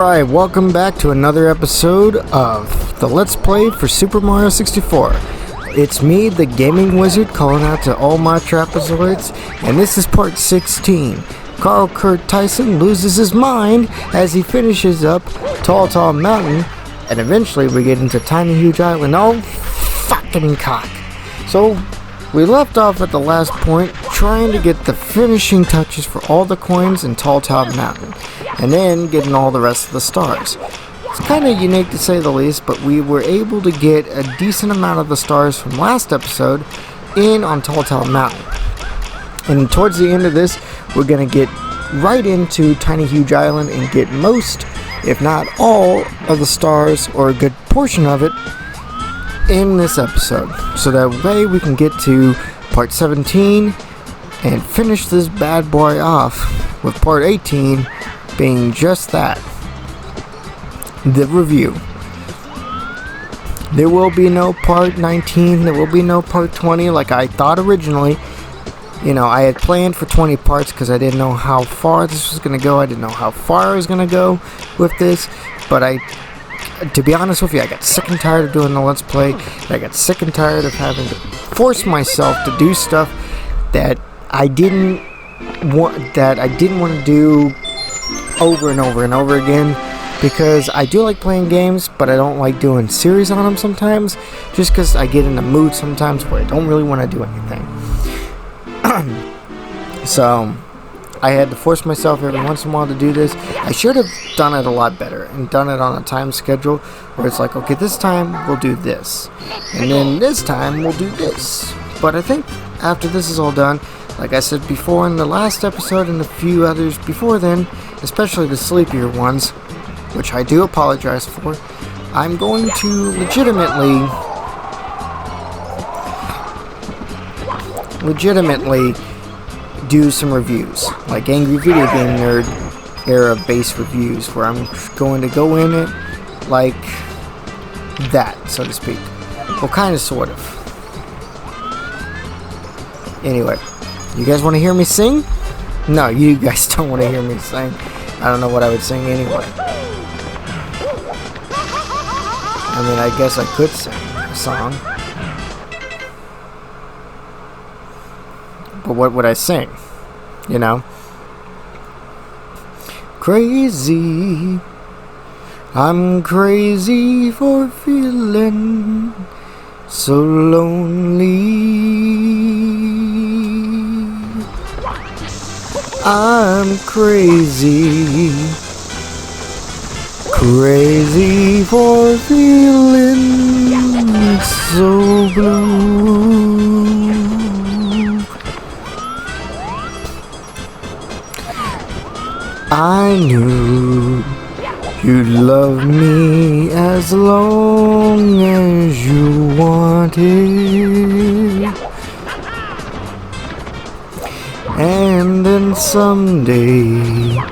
Alright, welcome back to another episode of the Let's Play for Super Mario 64. It's me, the Gaming Wizard, calling out to all my trapezoids, and this is part 16. Carl Kurt Tyson loses his mind as he finishes up Tall Mountain, and eventually we get into Tiny Huge Island. Oh, fucking cock. So, we left off at the last point, trying to get the finishing touches for all the coins in Tall Mountain, and then getting all the rest of the stars. It's kind of unique to say the least, but we were able to get a decent amount of the stars from last episode in on Tall Mountain. And towards the end of this, we're going to get right into Tiny Huge Island and get most, if not all, of the stars, or a good portion of it, in this episode. So that way we can get to part 17 and finish this bad boy off with part 18 being just that, the review. There will be no part 19, there will be no part 20 like I thought originally. You know, I had planned for 20 parts because I didn't know how far this was going to go. I didn't know how far I was going to go with this, but to be honest with you, I got sick and tired of doing the Let's Play. I got sick and tired of having to force myself to do stuff that I didn't want to do over and over and over again, because I do like playing games, but I don't like doing series on them sometimes, just because I get in the mood sometimes where I don't really want to do anything. So I had to force myself every once in a while to do this. I should have done it a lot better and done it on a time schedule where it's like, okay, this time we'll do this, and then this time we'll do this. But I think after this is all done, like I said before in the last episode and a few others before then, especially the sleepier ones, which I do apologize for, I'm going to legitimately do some reviews, like Angry Video Game Nerd era based reviews, where I'm going to go in it like that, so to speak. Well, kind of, sort of. Anyway, you guys want to hear me sing? No, you guys don't want to hear me sing. I don't know what I would sing anyway. I mean, I guess I could sing a song. But what would I sing? You know? Crazy. I'm crazy for feeling so lonely. I'm crazy for feeling so blue. I knew you'd love me as long as you wanted, and then someday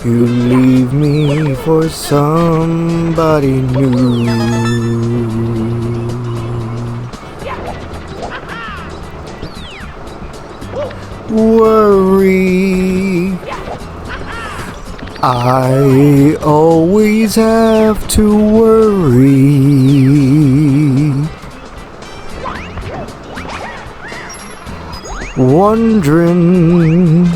you leave me for somebody new. Worry, I always have to worry, wondering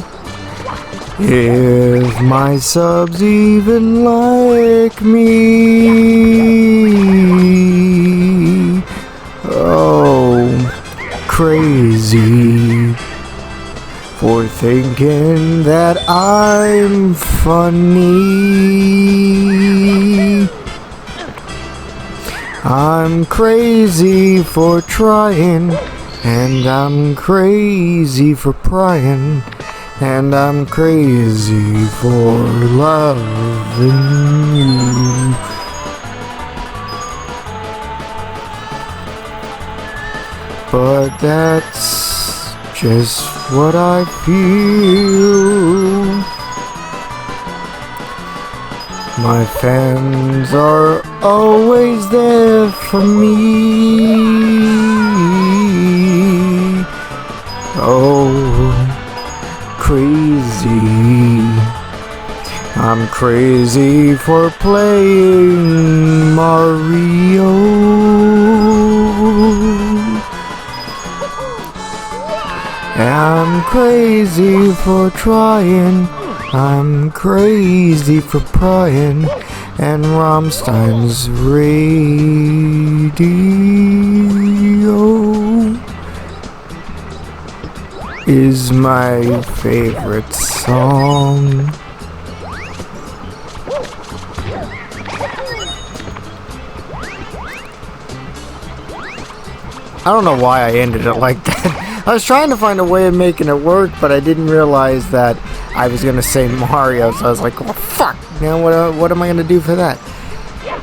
if my subs even like me. Oh, crazy for thinking that I'm funny. I'm crazy for trying, and I'm crazy for prying, and I'm crazy for loving you. But that's just what I feel. My fans are always there for me. Oh, crazy. I'm crazy for playing Mario. I'm crazy for trying. I'm crazy for prying. And Rammstein's radio is my favorite song. I don't know why I ended it like that. I was trying to find a way of making it work, but I didn't realize that I was going to say Mario, so I was like, well, fuck, man, what am I going to do for that?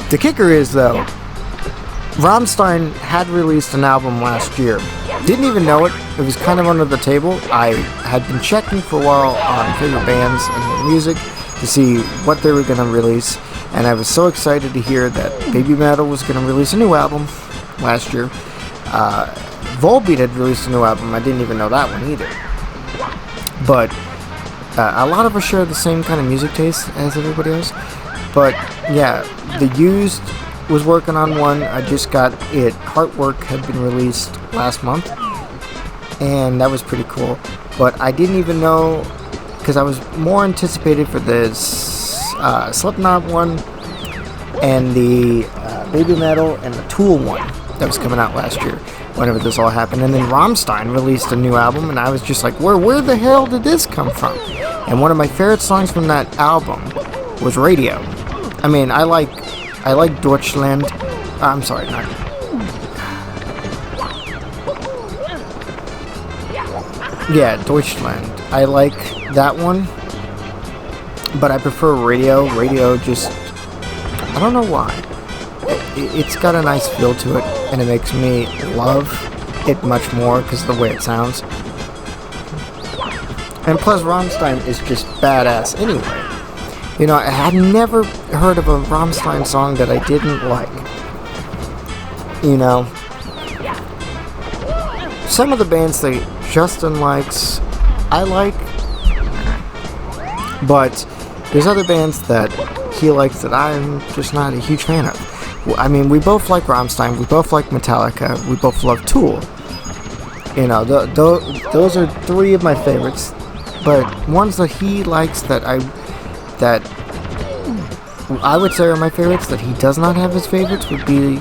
The kicker is, though, Rammstein had released an album last year. Didn't even know it. It was kind of under the table. I had been checking for a while on favorite bands and their music to see what they were going to release, and I was so excited to hear that Baby Metal was going to release a new album last year. Volbeat had released a new album. I didn't even know that one either. But a lot of us share the same kind of music taste as everybody else. But yeah, The Used was working on one. I just got it. Heartwork had been released last month, and that was pretty cool. But I didn't even know, because I was more anticipated for this Slipknot one and the Baby Metal and the Tool one that was coming out last year, whenever this all happened. And then Rammstein released a new album, and I was just like, where the hell did this come from? And one of my favorite songs from that album was Radio. I mean, I like Deutschland. I'm sorry, not. Yeah, Deutschland. I like that one, but I prefer Radio. Radio just, I don't know why. It's got a nice feel to it, and it makes me love it much more because of the way it sounds. And plus, Rammstein is just badass anyway. You know, I had never heard of a Rammstein song that I didn't like. You know, some of the bands that Justin likes, I like, but there's other bands that he likes that I'm just not a huge fan of. I mean, we both like Rammstein, we both like Metallica, we both love Tool. You know, those are three of my favorites. But ones that he likes that I would say are my favorites, that he does not have his favorites, would be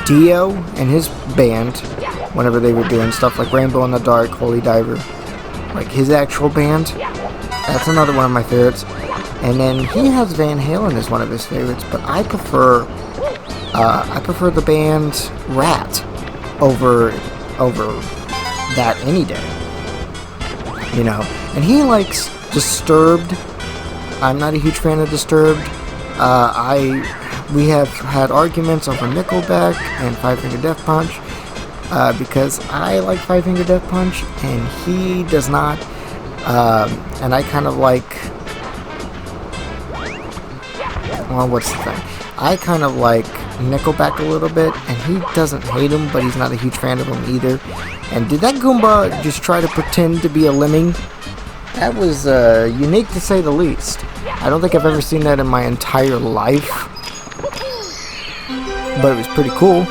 Dio and his band, whenever they were doing stuff like Rainbow in the Dark, Holy Diver, like his actual band. That's another one of my favorites. And then he has Van Halen as one of his favorites, but I prefer the band Rat over that any day. You know, and he likes Disturbed. I'm not a huge fan of Disturbed. We have had arguments over Nickelback and Five Finger Death Punch because I like Five Finger Death Punch and he does not. And I kind of like. Well, what's the thing? I kind of like Nickelback a little bit, and he doesn't hate him, but he's not a huge fan of him either. And did that Goomba just try to pretend to be a lemming? That was unique to say the least. I don't think I've ever seen that in my entire life, but it was pretty cool.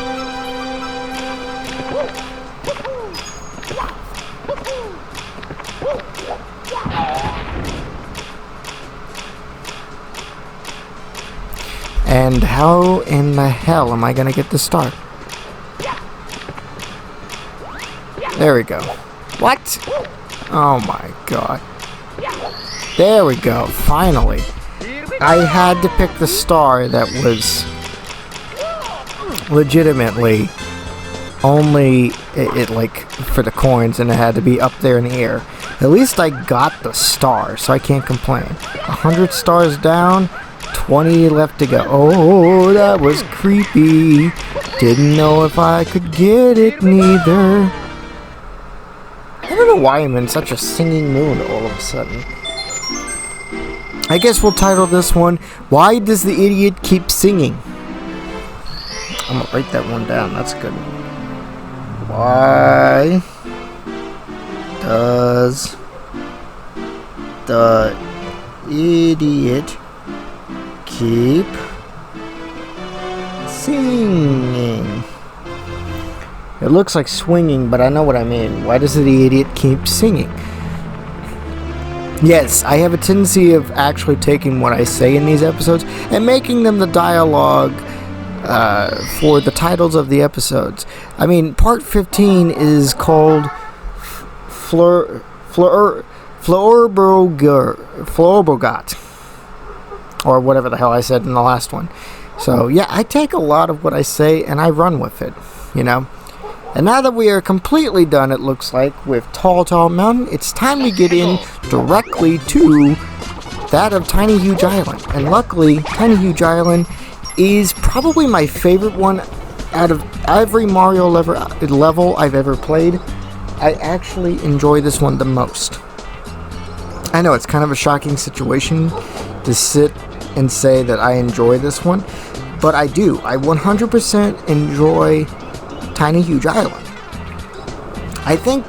And how in the hell am I gonna get the star? There we go. What? Oh my god. There we go, finally. I had to pick the star that was legitimately only it like for the coins, and it had to be up there in the air. At least I got the star, so I can't complain. 100 stars down, 20 left to go. Oh, that was creepy. Didn't know if I could get it neither. I don't know why I'm in such a singing mood all of a sudden. I guess we'll title this one, Why Does the Idiot Keep Singing? I'm gonna write that one down, that's good. Why does the idiot keep singing? It looks like swinging, but I know what I mean. Why does the idiot keep singing? Yes, I have a tendency of actually taking what I say in these episodes and making them the dialogue for the titles of the episodes. I mean, part 15 is called Florbogot, or whatever the hell I said in the last one. So, yeah, I take a lot of what I say and I run with it, you know. And now that we are completely done, it looks like, with Tall Mountain, it's time to get in directly to that of Tiny Huge Island. And luckily, Tiny Huge Island is probably my favorite one out of every Mario level I've ever played. I actually enjoy this one the most. I know it's kind of a shocking situation to sit and say that I enjoy this one, but I do. I 100% enjoy Tiny Huge Island. I think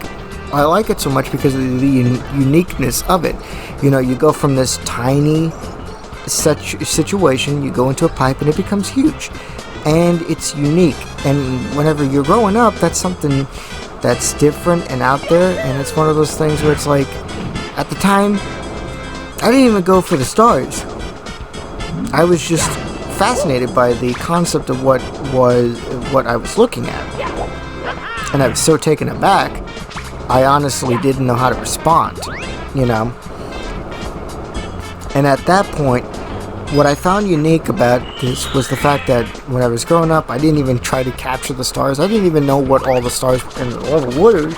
I like it so much because of the uniqueness of it. You know, you go from this tiny situation, you go into a pipe and it becomes huge. And it's unique. And whenever you're growing up, that's something that's different and out there. And it's one of those things where it's like, at the time, I didn't even go for the stars. I was just fascinated by the concept of what I was looking at. And I was so taken aback, I honestly didn't know how to respond, you know. And at that point, what I found unique about this was the fact that when I was growing up, I didn't even try to capture the stars. I didn't even know what all the stars in the level were.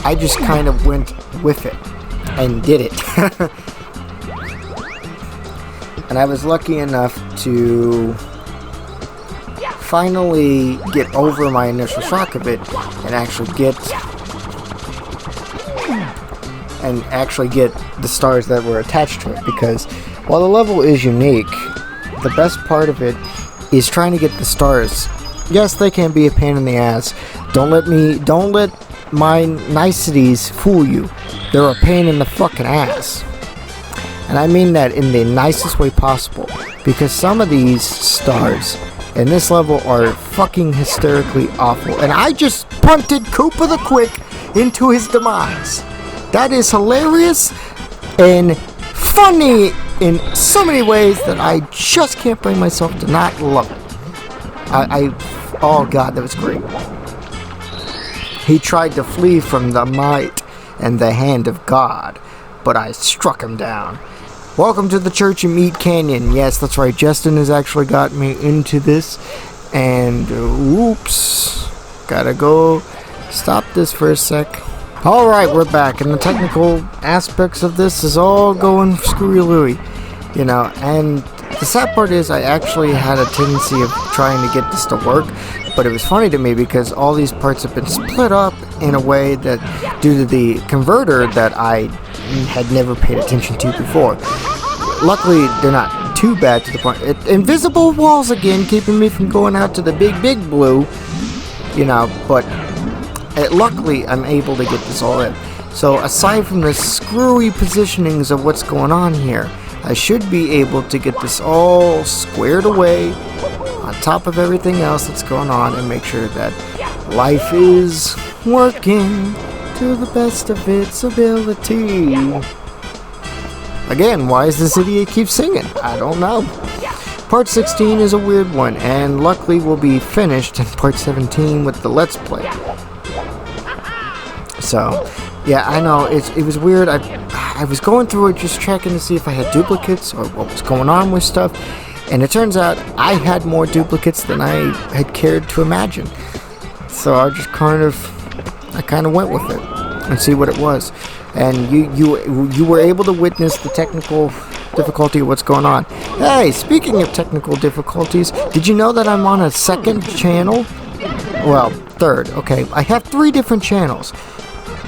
I just kind of went with it and did it. And I was lucky enough to finally get over my initial shock of it and actually get the stars that were attached to it. Because while the level is unique, the best part of it is trying to get the stars. Yes, they can be a pain in the ass. Don't let my niceties fool you. They're a pain in the fucking ass. And I mean that in the nicest way possible, because some of these stars in this level are fucking hysterically awful. And I just punted Koopa the Quick into his demise. That is hilarious and funny in so many ways that I just can't bring myself to not love it. Oh god, that was great. He tried to flee from the might and the hand of God, but I struck him down. Welcome to the church in Meat Canyon. Yes, that's right. Justin has actually got me into this. And, oops. Gotta go stop this for a sec. Alright, we're back. And the technical aspects of this is all going screwy-looey. You know, and the sad part is I actually had a tendency of trying to get this to work. But it was funny to me because all these parts have been split up in a way that, due to the converter that I had never paid attention to before. Luckily, they're not too bad to the point. Invisible walls again, keeping me from going out to the big blue, you know, but luckily I'm able to get this all in. So aside from the screwy positionings of what's going on here, I should be able to get this all squared away on top of everything else that's going on and make sure that life is working to the best of its ability. Again, why is this idiot keep singing? I don't know. Part 16 is a weird one, and luckily we'll be finished in part 17 with the Let's Play. So, yeah, I know, it was weird. I was going through it just checking to see if I had duplicates or what was going on with stuff, and it turns out I had more duplicates than I had cared to imagine. So I just kind of went with it and see what it was. And you were able to witness the technical difficulty of what's going on. Hey, speaking of technical difficulties, did you know that I'm on a second channel? Well, third. Okay, I have 3 different channels.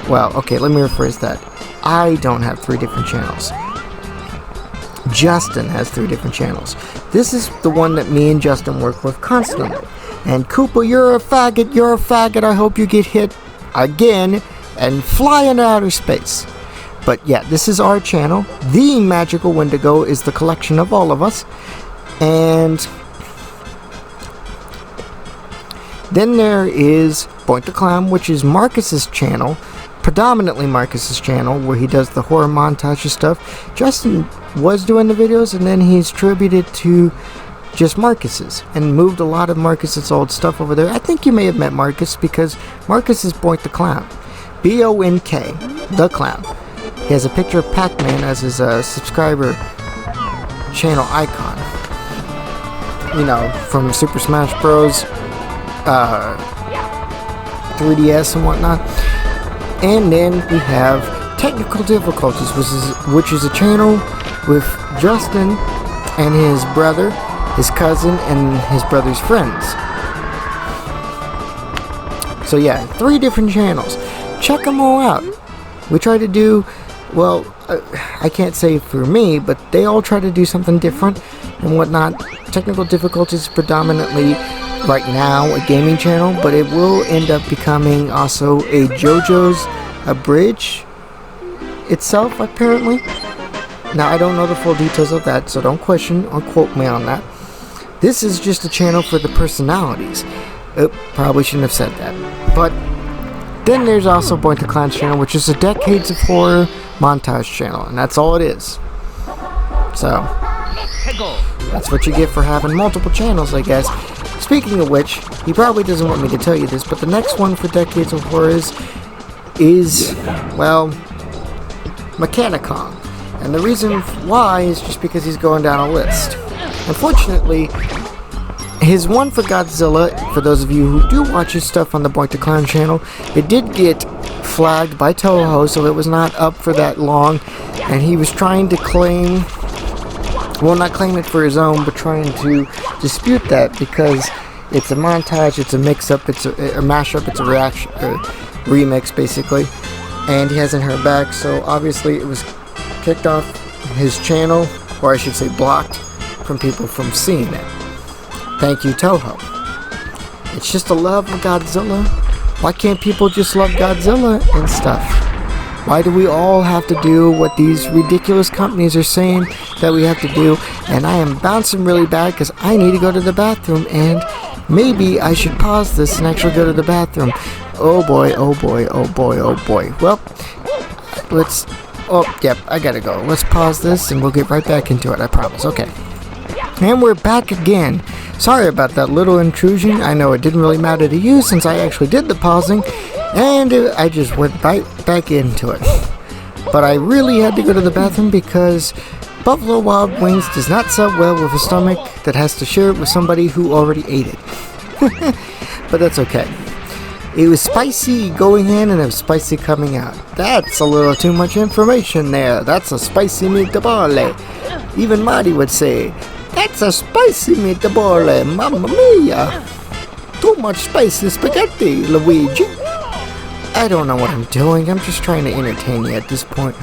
Well, okay, let me rephrase that. I don't have 3 different channels. Justin has 3 different channels. This is the one that me and Justin work with constantly. And Koopa, you're a faggot, I hope you get hit again and fly into outer space. But yeah, this is our channel. The Magical Wendigo is the collection of all of us. And then there is Point the Clown, which is Marcus's channel. Predominantly Marcus's channel, where he does the horror montage and stuff. Justin was doing the videos, and then he's attributed to just Marcus's and moved a lot of Marcus's old stuff over there. I think you may have met Marcus, because Marcus is Bonk the Clown. B-O-N-K, the Clown. He has a picture of Pac-Man as his subscriber channel icon. You know, from Super Smash Bros. 3DS and whatnot. And then we have Technical Difficulties, which is a channel with Justin and his brother, his cousin, and his brother's friends. So yeah, 3 different channels. Check them all out. We try to do, well, I can't say for me, but they all try to do something different and whatnot. Technical Difficulties is predominantly right now a gaming channel, but it will end up becoming also a JoJo's Abridged itself, apparently. Now, I don't know the full details of that, so don't question or quote me on that. This is just a channel for the personalities. Probably shouldn't have said that. But then there's also Point the Clown's channel, which is a Decades of Horror montage channel, and that's all it is. So that's what you get for having multiple channels, I guess. Speaking of which, he probably doesn't want me to tell you this, but the next one for Decades of Horror is, well, Mechanicon. And the reason why is just because he's going down a list. Unfortunately, his one for Godzilla, for those of you who do watch his stuff on the Boink the Clown channel, it did get flagged by Toho, so it was not up for that long. And he was trying to claim, well, not claim it for his own, but trying to dispute that because it's a montage, it's a mix-up, it's a mashup, it's a reaction, remix, basically. And he hasn't heard back, so obviously it was kicked off his channel, or I should say blocked, from people from seeing it. Thank you, Toho. It's just a love of Godzilla. Why can't people just love Godzilla and stuff? Why do we all have to do what these ridiculous companies are saying that we have to do? And I am bouncing really bad because I need to go to the bathroom, and maybe I should pause this and actually go to the bathroom. Oh boy, oh boy, oh boy, oh boy. Well, let's... Oh, yep, I gotta go. Let's pause this and we'll get right back into it, I promise. Okay. And we're back again. Sorry about that little intrusion. I know it didn't really matter to you since I actually did the pausing. And I just went right back into it. But I really had to go to the bathroom because Buffalo Wild Wings does not sell well with a stomach that has to share it with somebody who already ate it. But that's okay. It was spicy going in and it was spicy coming out. That's a little too much information there. That's a spicy meatball. Even Marty would say, that's a spicy meatball, mamma mia. Too much spicy spaghetti, Luigi. I don't know what I'm doing. I'm just trying to entertain you at this point.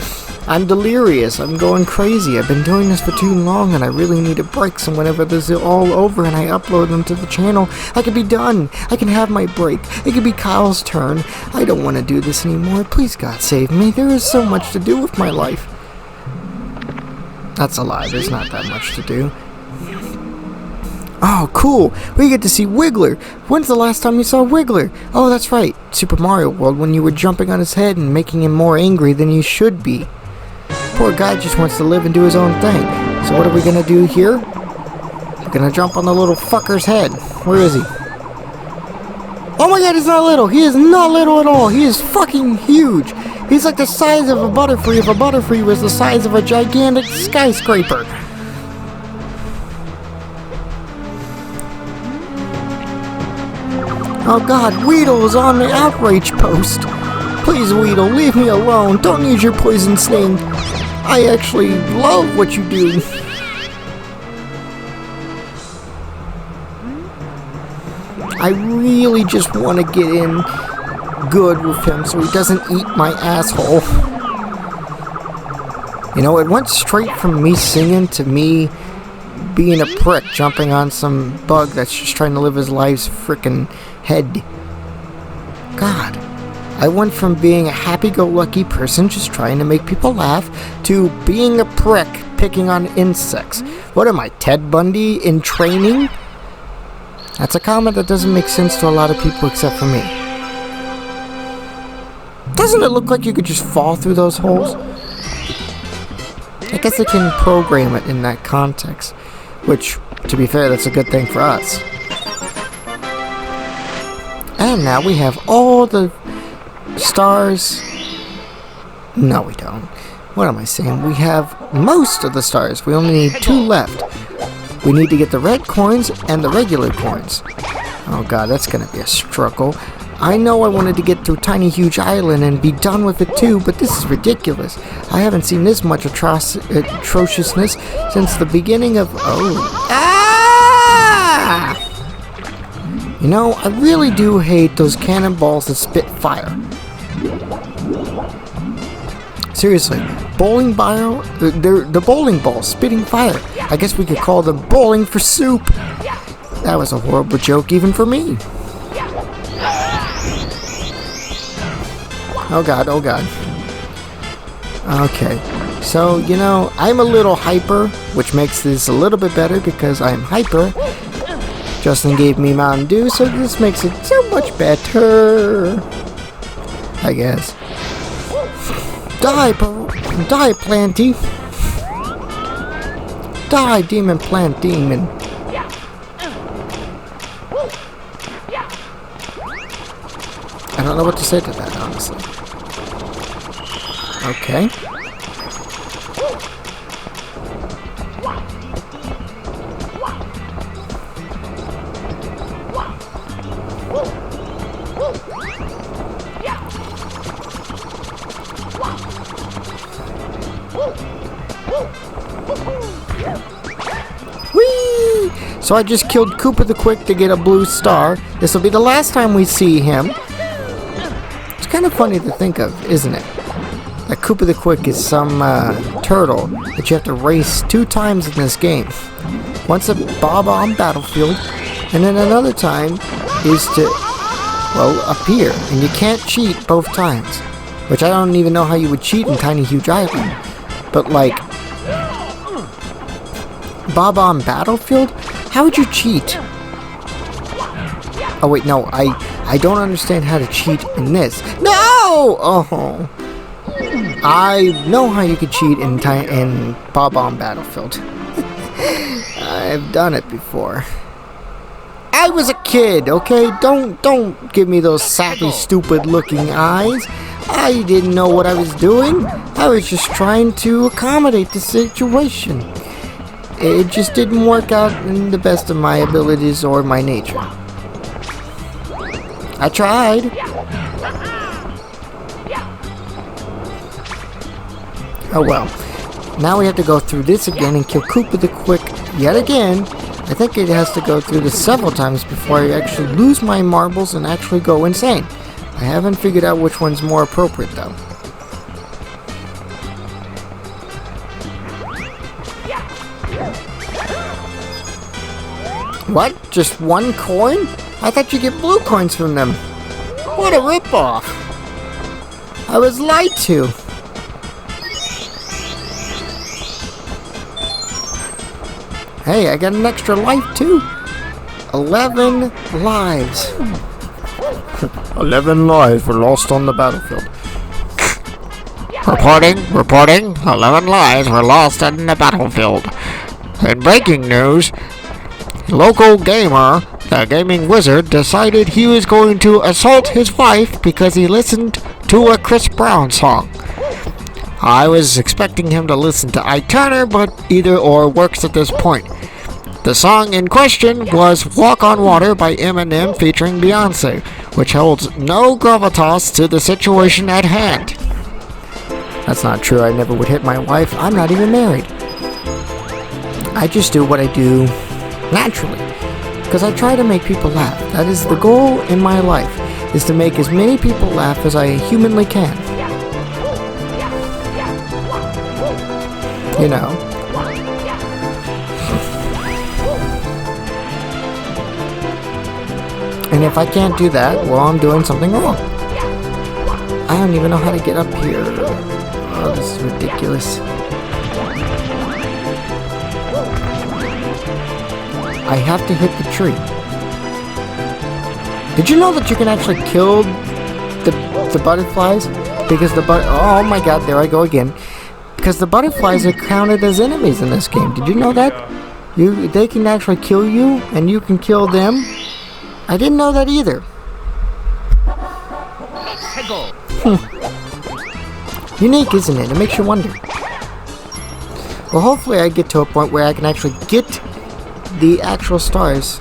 I'm delirious. I'm going crazy. I've been doing this for too long and I really need a break. So whenever this is all over and I upload them to the channel, I can be done. I can have my break. It can be Kyle's turn. I don't want to do this anymore. Please, God, save me. There is so much to do with my life. That's a lie. There's not that much to do. Oh, cool. We get to see Wiggler. When's the last time you saw Wiggler? Oh, that's right. Super Mario World, when you were jumping on his head and making him more angry than you should be. Poor guy just wants to live and do his own thing. So what are we gonna do here? We're gonna jump on the little fucker's head. Where is he? Oh my god, he's not little. He is not little at all. He is fucking huge. He's like the size of a Butterfree if a Butterfree was the size of a gigantic skyscraper. Oh god, Weedle is on the outrage post. Please, Weedle, leave me alone. Don't use your poison sting. I actually love what you do. I really just want to get in good with him so he doesn't eat my asshole. You know, it went straight from me singing to me being a prick jumping on some bug that's just trying to live his life's frickin' head. God. I went from being a happy-go-lucky person just trying to make people laugh to being a prick picking on insects. What am I, Ted Bundy in training? That's a comment that doesn't make sense to a lot of people except for me. Doesn't it look like you could just fall through those holes? I guess they can program it in that context, which, to be fair, that's a good thing for us. And now we have all the stars. No, we don't. What am I saying? We have most of the stars. We only need 2 left. We need to get the red coins and the regular coins. Oh god, that's gonna be a struggle. I know I wanted to get through Tiny Huge Island and be done with it too, but this is ridiculous. I haven't seen this much atrociousness since the beginning of... You know, I really do hate those cannonballs that spit fire. Seriously, the bowling balls spitting fire. I guess we could call them bowling for soup. That was a horrible joke even for me. Oh god, oh god. Okay, so, you know, I'm a little hyper, which makes this a little bit better because I'm hyper. Justin gave me Mountain Dew, so this makes it so much better, I guess. Die, Planty. Die, demon plant demon. I don't know what to say to that, honestly. Okay. Whee! So I just killed Koopa the Quick to get a blue star. This will be the last time we see him. It's kind of funny to think of, isn't it? That Koopa the Quick is some turtle that you have to race 2 times in this game. Once at Bob-omb Battlefield, and then another time is to, well, appear. And you can't cheat both times. Which I don't even know how you would cheat in Tiny Huge Island. But like, Bob-omb Battlefield? How would you cheat? Oh wait, no, I don't understand how to cheat in this. No! Oh. I know how you could cheat in Bob-omb Battlefield. I've done it before. I was a kid, okay? Don't give me those sappy, stupid-looking eyes. I didn't know what I was doing. I was just trying to accommodate the situation. It just didn't work out in the best of my abilities or my nature. I tried. Oh well. Now we have to go through this again and kill Koopa the Quick yet again. I think it has to go through this several times before I actually lose my marbles and actually go insane. I haven't figured out which one's more appropriate though. What? Just 1 coin? I thought you get blue coins from them. What a ripoff. I was lied to. Hey, I got an extra life too. 11 lives. 11 lives were lost on the battlefield. Reporting. 11 lives were lost in the battlefield. In breaking news, local gamer, the gaming wizard, decided he was going to assault his wife because he listened to a Chris Brown song. I was expecting him to listen to Ike Turner, but either or works at this point. The song in question was Walk on Water by Eminem featuring Beyonce, which holds no gravitas to the situation at hand. That's not true. I never would hit my wife. I'm not even married. I just do what I do naturally, because I try to make people laugh. That is the goal in my life, is to make as many people laugh as I humanly can. You know. And if I can't do that, well, I'm doing something wrong. I don't even know how to get up here. Oh, this is ridiculous. I have to hit the tree. Did you know that you can actually kill the butterflies? Because oh my god, there I go again. Because the butterflies are counted as enemies in this game. Did you know that? They can actually kill you, and you can kill them. I didn't know that either. Unique, isn't it? It makes you wonder. Well, hopefully I get to a point where I can actually get the actual stars.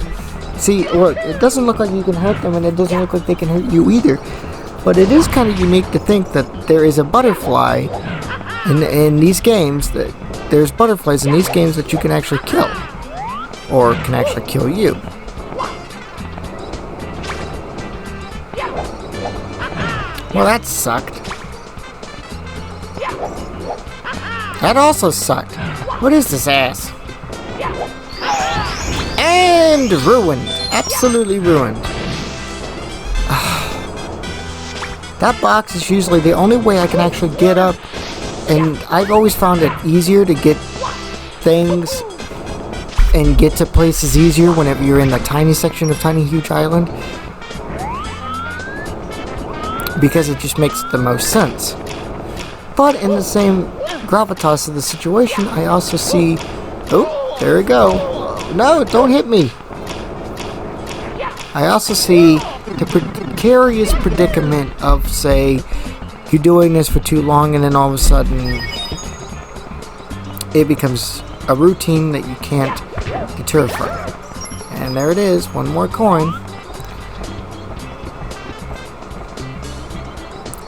See, look, it doesn't look like you can hurt them, and it doesn't look like they can hurt you either. But it is kind of unique to think that there is a butterfly in these games, that there's butterflies in these games that you can actually kill. Or can actually kill you. Well, that sucked. That also sucked. What is this ass? And ruined. Absolutely ruined. That box is usually the only way I can actually get up. And I've always found it easier to get things and get to places easier whenever you're in the tiny section of Tiny Huge Island. Because it just makes the most sense. But in the same gravitas of the situation, I also see... Oh, there we go. No, don't hit me. I also see the precarious predicament of, say, you're doing this for too long and then all of a sudden it becomes a routine that you can't deter from. And there it is, one more coin.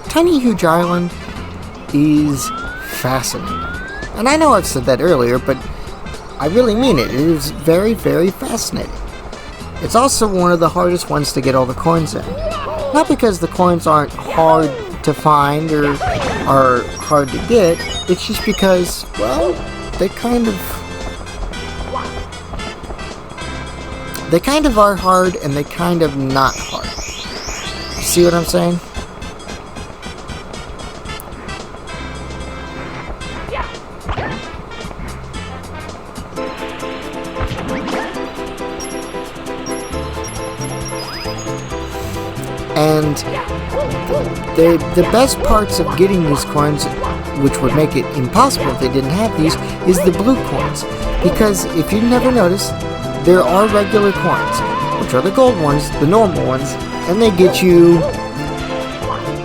Tiny Huge Island is fascinating. And I know I've said that earlier, but I really mean it. It is very, very fascinating. It's also one of the hardest ones to get all the coins in. Not because the coins aren't hard to find or are hard to get, it's just because, well, they kind of are hard and they kind of not hard. You see what I'm saying? And the best parts of getting these coins, which would make it impossible if they didn't have these, is the blue coins. Because if you never noticed, there are regular coins, which are the gold ones, the normal ones, and they get you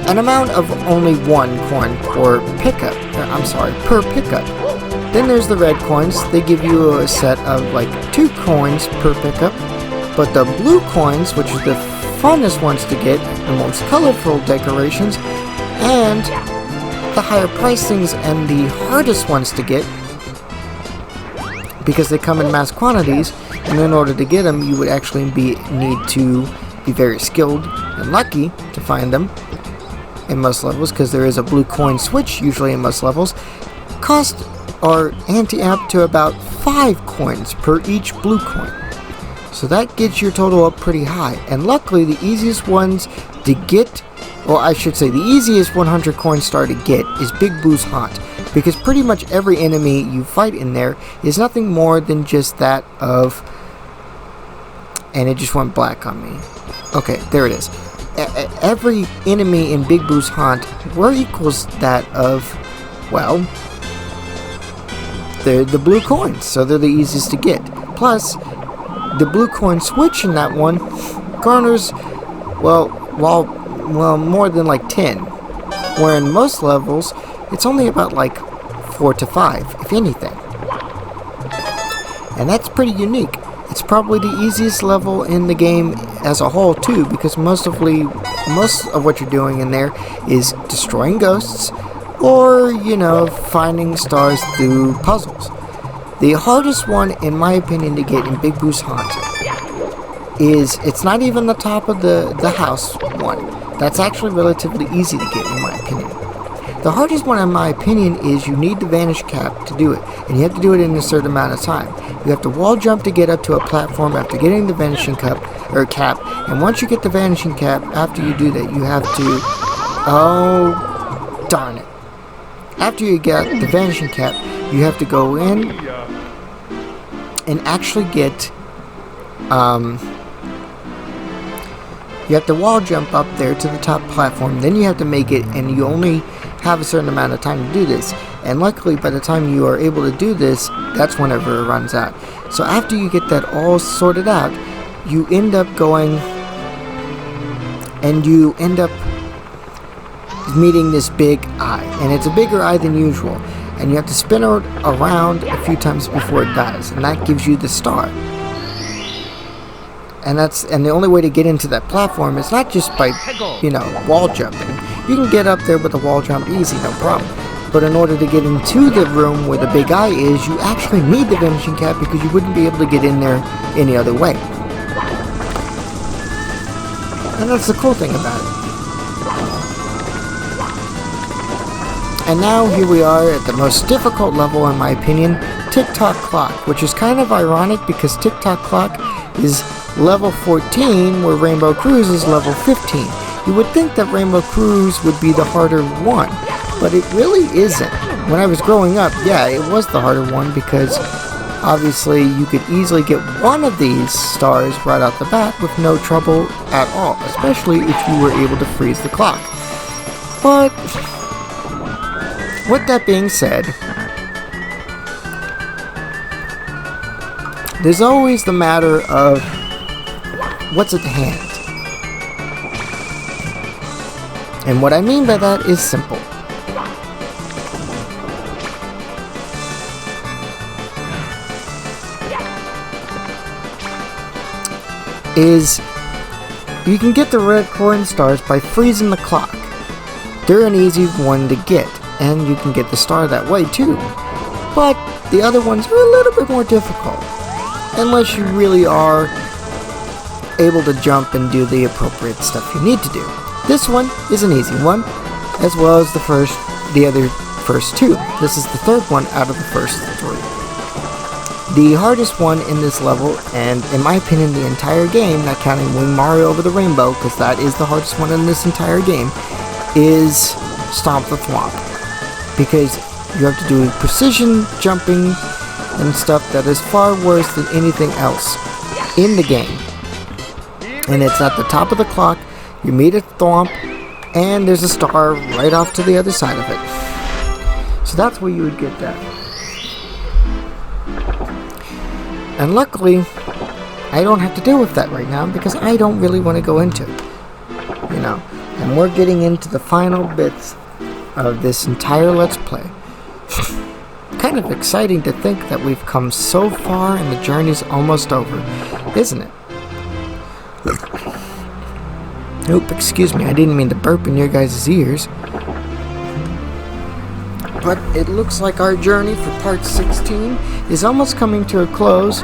an amount of only one coin per pickup. Per pickup. Then there's the red coins. They give you a set of like 2 coins per pickup. But the blue coins, which is the funnest ones to get, the most colorful decorations, and the higher price things and the hardest ones to get, because they come in mass quantities, and in order to get them you would actually need to be very skilled and lucky to find them in most levels, because there is a blue coin switch usually in most levels, cost or ante-up to about 5 coins per each blue coin. So that gets your total up pretty high. And luckily, the easiest ones to get, or I should say the easiest 100 coin star to get is Big Boo's Haunt. Because pretty much every enemy you fight in there is nothing more than just that of... And it just went black on me. Okay, there it is. Every enemy in Big Boo's Haunt equals that of, well, they're the blue coins. So they're the easiest to get. Plus... the blue coin switch in that one garners, well, more than like 10. Where in most levels, it's only about like 4 to 5, if anything. And that's pretty unique. It's probably the easiest level in the game as a whole too, because most of what you're doing in there is destroying ghosts, or, you know, finding stars through puzzles. The hardest one, in my opinion, to get in Big Boo's Haunt is, it's not even the top of the house one. That's actually relatively easy to get, in my opinion. The hardest one, in my opinion, is you need the Vanish Cap to do it, and you have to do it in a certain amount of time. You have to wall jump to get up to a platform after getting the Vanishing Cap, and once you get the Vanishing Cap, after you do that, you have to Oh, darn it. After you get the vanishing cap, you have to go in and actually get, you have to wall jump up there to the top platform, then you have to make it, and you only have a certain amount of time to do this. And luckily, by the time you are able to do this, that's whenever it runs out. So after you get that all sorted out, you end up going, and you end up meeting this big eye, and it's a bigger eye than usual, and you have to spin it around a few times before it dies, and that gives you the star. And the only way to get into that platform is not just by, wall jumping. You can get up there with a wall jump easy, no problem. But in order to get into the room where the big eye is, you actually need the vanishing cap because you wouldn't be able to get in there any other way. And that's the cool thing about it. And now here we are at the most difficult level, in my opinion, Tock Clock, which is kind of ironic because Tock Clock is level 14, where Rainbow Cruise is level 15. You would think that Rainbow Cruise would be the harder one, but it really isn't. When I was growing up, yeah, it was the harder one because obviously you could easily get one of these stars right off the bat with no trouble at all, especially if you were able to freeze the clock. But with that being said, there's always the matter of what's at hand. And what I mean by that is simple. Is you can get the red coin stars by freezing the clock. They're an easy one to get, and you can get the star that way too. But the other ones are a little bit more difficult, unless you really are able to jump and do the appropriate stuff you need to do. This one is an easy one, as well as the other first two. This is the third one out of the first three. The hardest one in this level, and in my opinion the entire game, not counting Wing Mario Over the Rainbow, because that is the hardest one in this entire game, is Stomp the Thwomp. Because you have to do precision jumping and stuff that is far worse than anything else in the game. And it's at the top of the clock, you meet a thwomp, and there's a star right off to the other side of it. So that's where you would get that. And luckily, I don't have to deal with that right now because I don't really want to go into it. And we're getting into the final bits of this entire Let's Play. Kind of exciting to think that we've come so far and the journey's almost over, isn't it? Oop, excuse me, I didn't mean to burp in your guys' ears. But it looks like our journey for part 16 is almost coming to a close.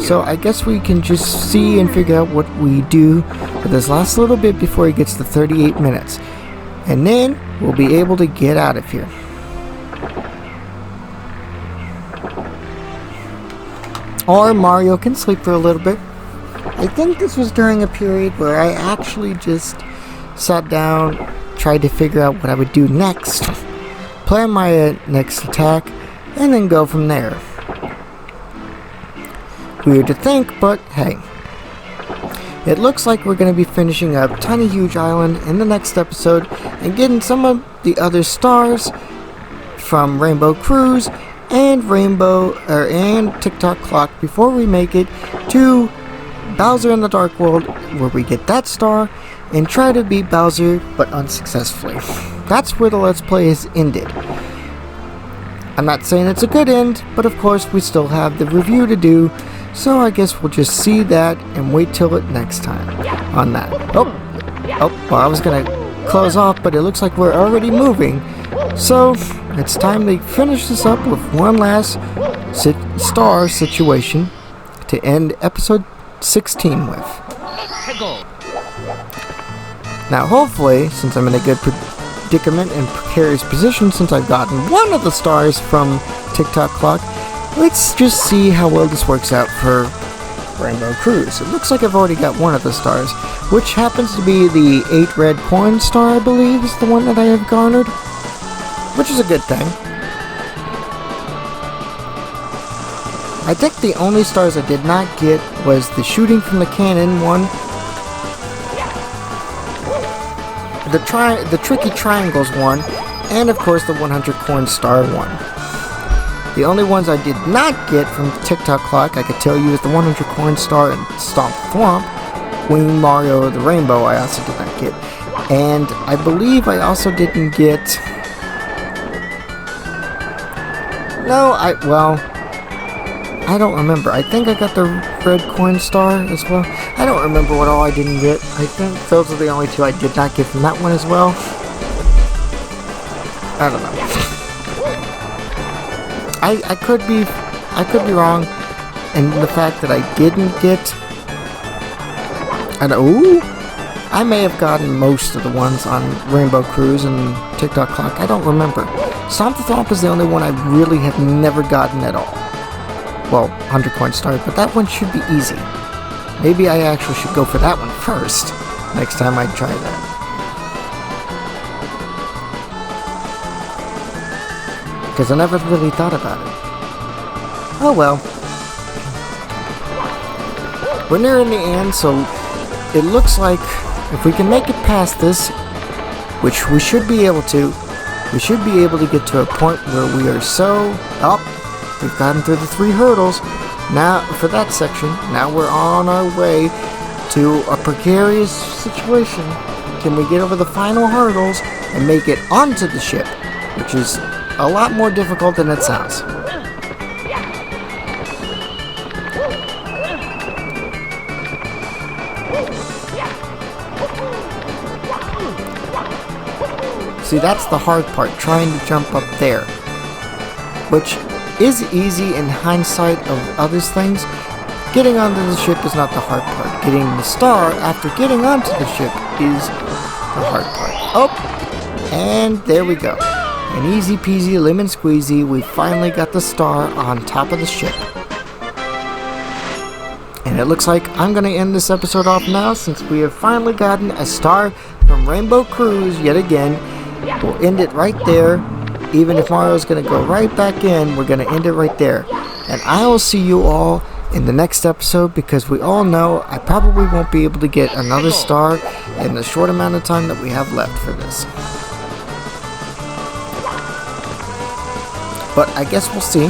So I guess we can just see and figure out what we do for this last little bit before it gets to 38 minutes. And then we'll be able to get out of here. Or Mario can sleep for a little bit. I think this was during a period where I actually just sat down, tried to figure out what I would do next, plan my next attack, and then go from there. Weird to think, but hey. It looks like we're going to be finishing up Tiny Huge Island in the next episode and getting some of the other stars from Rainbow Cruise and and Tock Clock before we make it to Bowser in the Dark World, where we get that star and try to beat Bowser, but unsuccessfully. That's where the Let's Play has ended. I'm not saying it's a good end, but of course we still have the review to do, so I guess we'll just see that and wait till it next time on that. Oh, well, I was gonna close off, but it looks like we're already moving, so it's time to finish this up with one last star situation to end episode 16 with. Now hopefully, since I'm in a good predicament and precarious position since I've gotten one of the stars from Tock Clock, let's just see how well this works out for Rainbow Cruise. It looks like I've already got one of the stars, which happens to be the 8 red coin star, I believe, is the one that I have garnered, which is a good thing. I think the only stars I did not get was the shooting from the cannon one, the tricky triangles one, and of course the 100 coin star one. The only ones I did not get from the TikTok clock, I could tell you, is the 100 coin star and Stomp Thwomp. Wing Mario the Rainbow I also did not get. And I believe I also didn't get... I don't remember. I think I got the red coin star as well. I don't remember what all I didn't get. I think those are the only 2 I did not get from that one as well. I don't know. I could be wrong in the fact that I didn't get... I may have gotten most of the ones on Rainbow Cruise and TikTok Clock. I don't remember. Stomp the Thwomp is the only one I really have never gotten at all. Well, 100 coin star, but that one should be easy. Maybe I actually should go for that one first, next time I try that. Because I never really thought about it. Oh well. We're nearing the end, so it looks like if we can make it past this, which we should be able to, we should be able to get to a point where we are so... we've gotten through the 3 hurdles. Now, for that section, now we're on our way to a precarious situation. Can we get over the final hurdles and make it onto the ship, which is a lot more difficult than it sounds. See, that's the hard part, trying to jump up there, which is easy in hindsight of other things. Getting onto the ship is not the hard part. Getting the star after getting onto the ship is the hard part. Oh, and there we go. An easy peasy lemon squeezy, we finally got the star on top of the ship. And it looks like I'm going to end this episode off now, since we have finally gotten a star from Rainbow Cruise yet again. We'll end it right there. Even if Mario's going to go right back in, we're going to end it right there. And I will see you all in the next episode, because we all know I probably won't be able to get another star in the short amount of time that we have left for this. But I guess we'll see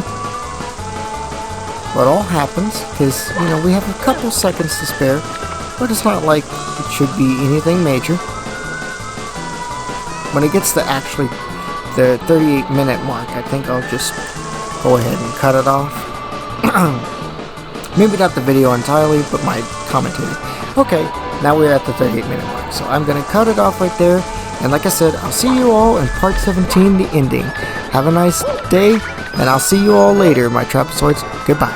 what all happens, because, you know, we have a couple seconds to spare, but it's not like it should be anything major. When it gets to actually the 38-minute mark, I think I'll just go ahead and cut it off. Maybe not the video entirely, but my commentary. Okay, now we're at the 38-minute mark, so I'm going to cut it off right there. And like I said, I'll see you all in part 17, the ending. Have a nice day, and I'll see you all later, my Trapezoids. Goodbye.